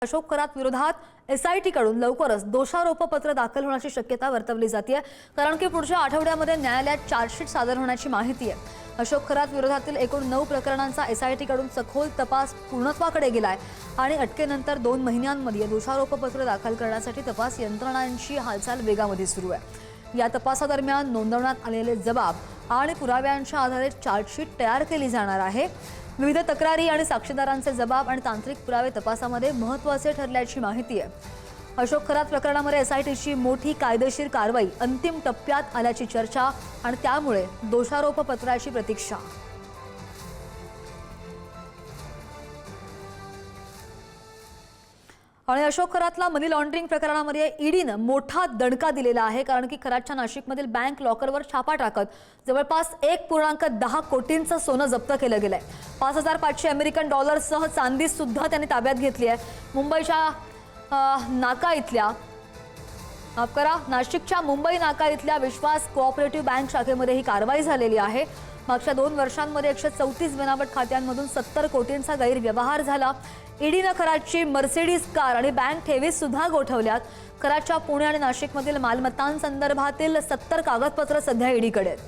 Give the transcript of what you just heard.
अशोक करात विरोधात एसआयटी कडून लवकरच दोषारोपपत्र दाखल होण्याची शक्यता वर्तवली जाते कारण की पुढच्या आठवड्यामध्ये न्यायालयात चार्जशीट सादर होण्याची माहिती आहे। अशोक करात विरोधातील एकूण 9 प्रकरणांचा एसआयटी कडून सखोल तपास पूर्णत्वाकडे गेलाय आणि अटकेनंतर 2 महिन्यांमध्ये दोषारोपपत्र दाखल करण्यासाठी तपास यंत्रणांची हालचाल वेगामध्ये सुरू आहे। या तपासादरम्यान नोंदवण्यात आलेले जबाब आणि पुराव्यांच्या आधारे चार्जशीट तयार केली जाणार आहे। विविध तक्रारी आणि साक्षीदारांचे जबाब आणि तांत्रिक पुरावे तपासामध्ये महत्त्वाचे ठरल्याची माहिती आहे। अशोक करात प्रकरणामध्ये एसआयटीची मोठी कायदेशीर कारवाई अंतिम टप्प्यात आल्याची चर्चा आणि त्यामुळे दोषारोपपत्राची प्रतीक्षा। आणि अशोक करातला मनी लॉन्ड्रिंग प्रकरणामध्ये ईडीने मोठा दणका दिलेला आहे कारण की कराडच्या नाशिकमधील बँक लॉकरवर छापा टाकत जवळपास 1.10 कोटींचं सोनं जप्त केलं गेलंय। 5500 अमेरिकन डॉलर्ससह चांदी सुद्धा त्यांनी ताब्यात घेतली आहे। मुंबईच्या नाका इथल्या नाशिकच्या मुंबई नाका इथल्या विश्वास कोऑपरेटिव्ह बँक शाखेमध्ये ही कारवाई झालेली आहे। मागच्या 2 वर्षांमध्ये 134 बनावट खात्यांमधून 70 कोटींचा गैरव्यवहार झाला। ईडीने कराडची मर्सिडीज कार आणि बँक ठेवी सुद्धा गोठवल्यात। कराडच्या पुणे आणि नाशिकमधील मालमत्तांसंदर्भातील 70 कागदपत्र सध्या ईडीकडे आहेत।